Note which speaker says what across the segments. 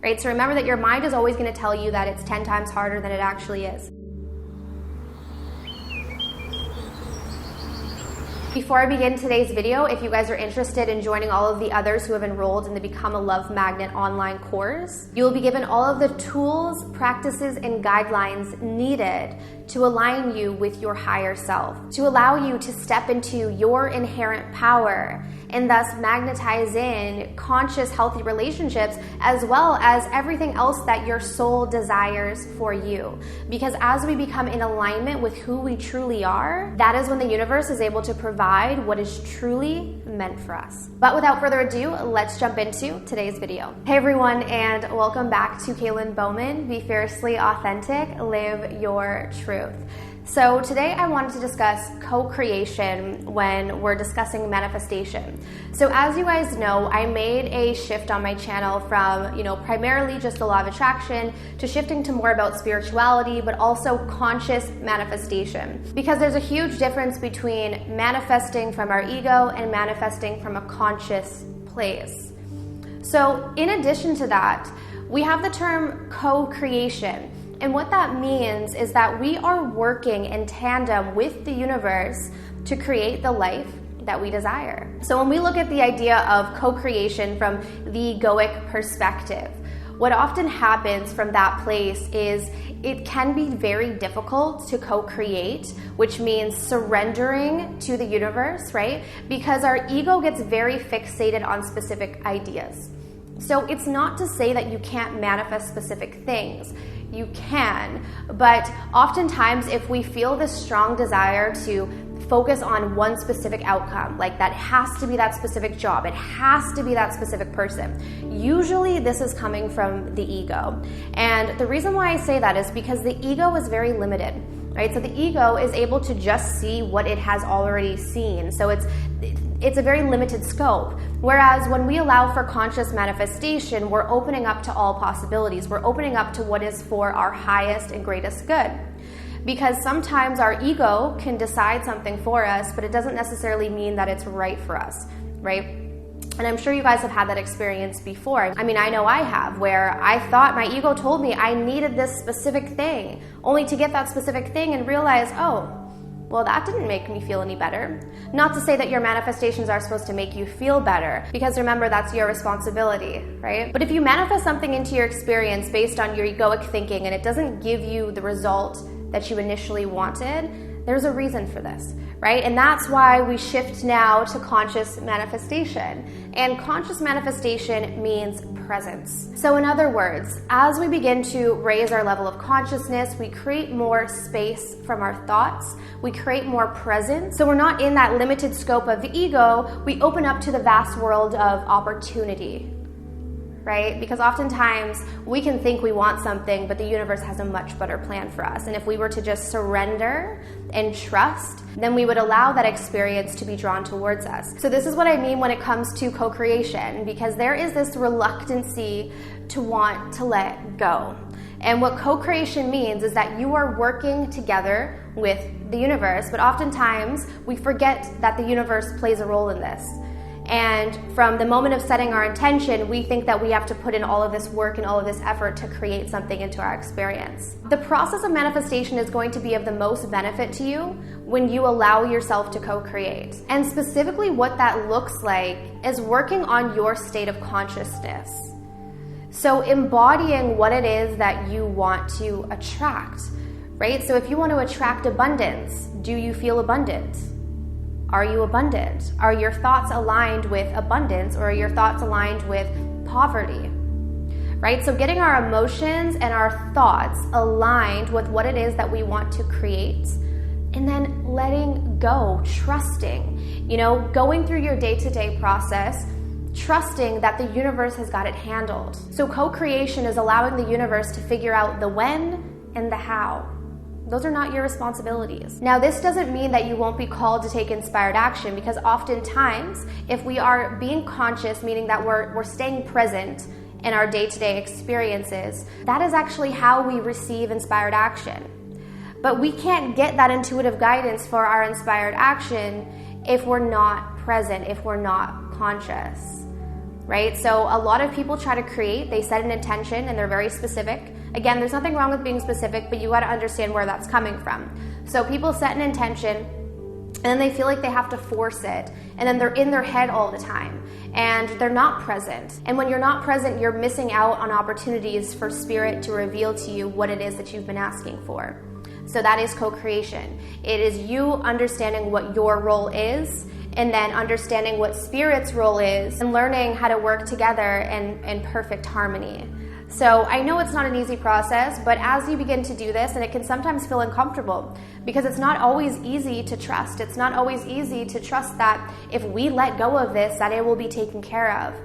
Speaker 1: right? So remember that your mind is always going to tell you that it's 10 times harder than it actually is. Before I begin today's video, if you guys are interested in joining all of the others who have enrolled in the Become a Love Magnet online course, you will be given all of the tools, practices, and guidelines needed to align you with your higher self, to allow you to step into your inherent power and thus magnetize in conscious, healthy relationships, as well as everything else that your soul desires for you. Because as we become in alignment with who we truly are, that is when the universe is able to provide what is truly meant for us. But without further ado, let's jump into today's video. Hey everyone, and welcome back to Kaylin Bowman. Be fiercely authentic, live your truth. So today I wanted to discuss co-creation when we're discussing manifestation. So as you guys know, I made a shift on my channel from, primarily just the law of attraction to shifting to more about spirituality, but also conscious manifestation. Because there's a huge difference between manifesting from our ego and manifesting from a conscious place. So in addition to that, we have the term co-creation. And what that means is that we are working in tandem with the universe to create the life that we desire. So when we look at the idea of co-creation from the egoic perspective, what often happens from that place is it can be very difficult to co-create, which means surrendering to the universe, right? Because our ego gets very fixated on specific ideas. So it's not to say that you can't manifest specific things. You can, but oftentimes if we feel this strong desire to focus on one specific outcome, like that has to be that specific job, it has to be that specific person, usually this is coming from the ego. And the reason why I say that is because the ego is very limited, right? So the ego is able to just see what it has already seen. So it's a very limited scope. Whereas when we allow for conscious manifestation, we're opening up to all possibilities. We're opening up to what is for our highest and greatest good. Because sometimes our ego can decide something for us, but it doesn't necessarily mean that it's right for us, right? And I'm sure you guys have had that experience before. I mean, I know I have, where I thought my ego told me I needed this specific thing, only to get that specific thing and realize, oh, well, that didn't make me feel any better. Not to say that your manifestations are supposed to make you feel better, because remember, that's your responsibility, right? But if you manifest something into your experience based on your egoic thinking and it doesn't give you the result that you initially wanted, there's a reason for this, right? And that's why we shift now to conscious manifestation. And conscious manifestation means presence. So in other words, as we begin to raise our level of consciousness, we create more space from our thoughts, we create more presence. So we're not in that limited scope of the ego, we open up to the vast world of opportunity, right? Because oftentimes we can think we want something, but the universe has a much better plan for us. And if we were to just surrender and trust, then we would allow that experience to be drawn towards us. So this is what I mean when it comes to co-creation, because there is this reluctancy to want to let go. And what co-creation means is that you are working together with the universe, but oftentimes we forget that the universe plays a role in this. And from the moment of setting our intention, we think that we have to put in all of this work and all of this effort to create something into our experience. The process of manifestation is going to be of the most benefit to you when you allow yourself to co-create. And specifically what that looks like is working on your state of consciousness. So embodying what it is that you want to attract, right? So if you want to attract abundance, do you feel abundant? Are you abundant? Are your thoughts aligned with abundance, or are your thoughts aligned with poverty? Right? So getting our emotions and our thoughts aligned with what it is that we want to create, and then letting go, trusting, going through your day-to-day process, trusting that the universe has got it handled. So co-creation is allowing the universe to figure out the when and the how. Those are not your responsibilities. Now, this doesn't mean that you won't be called to take inspired action, because oftentimes, if we are being conscious, meaning that we're staying present in our day-to-day experiences, that is actually how we receive inspired action. But we can't get that intuitive guidance for our inspired action if we're not present, if we're not conscious. right? So a lot of people try to create, they set an intention and they're very specific. Again, there's nothing wrong with being specific, but you got to understand where that's coming from. So people set an intention and then they feel like they have to force it, and then they're in their head all the time and they're not present. And when you're not present, you're missing out on opportunities for Spirit to reveal to you what it is that you've been asking for. So that is co-creation. It is you understanding what your role is, and then understanding what Spirit's role is, and learning how to work together in perfect harmony. So I know it's not an easy process, but as you begin to do this, and it can sometimes feel uncomfortable because it's not always easy to trust. It's not always easy to trust that if we let go of this, that it will be taken care of.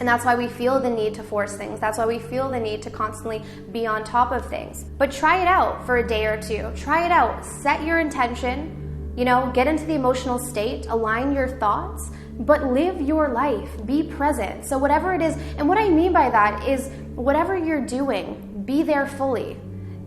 Speaker 1: And that's why we feel the need to force things. That's why we feel the need to constantly be on top of things. But try it out for a day or two. Try it out. Set your intention, get into the emotional state, align your thoughts, but live your life. Be present. So whatever it is, and what I mean by that is whatever you're doing, be there fully.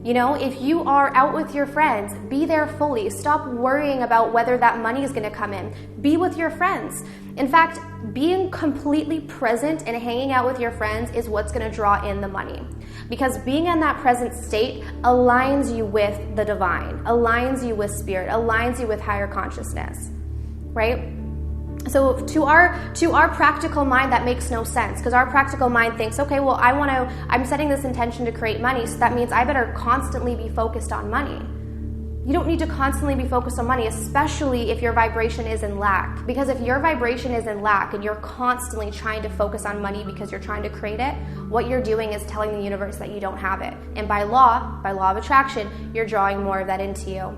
Speaker 1: If you are out with your friends, be there fully. Stop worrying about whether that money is going to come in. Be with your friends. In fact, being completely present and hanging out with your friends is what's going to draw in the money. Because being in that present state aligns you with the divine, aligns you with Spirit, aligns you with higher consciousness, right? So to our practical mind, that makes no sense, because our practical mind thinks, okay, well, I'm setting this intention to create money, so that means I better constantly be focused on money. You don't need to constantly be focused on money, especially if your vibration is in lack. Because if your vibration is in lack and you're constantly trying to focus on money because you're trying to create it, what you're doing is telling the universe that you don't have it. And by law of attraction, you're drawing more of that into you,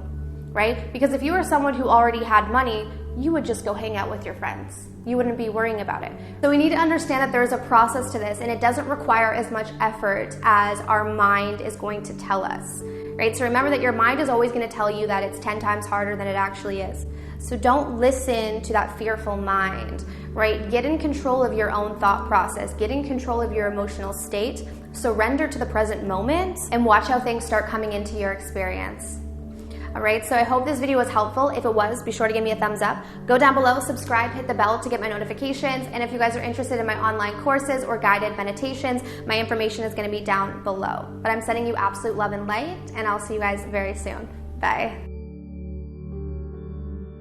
Speaker 1: right? Because if you were someone who already had money, you would just go hang out with your friends. You wouldn't be worrying about it. So we need to understand that there's a process to this, and it doesn't require as much effort as our mind is going to tell us, right? So remember that your mind is always going to tell you that it's 10 times harder than it actually is. So don't listen to that fearful mind, right? Get in control of your own thought process. Get in control of your emotional state. Surrender to the present moment and watch how things start coming into your experience. All right, so I hope this video was helpful. If it was, be sure to give me a thumbs up. Go down below, subscribe, hit the bell to get my notifications. And if you guys are interested in my online courses or guided meditations, my information is going to be down below. But I'm sending you absolute love and light, and I'll see you guys very soon. Bye.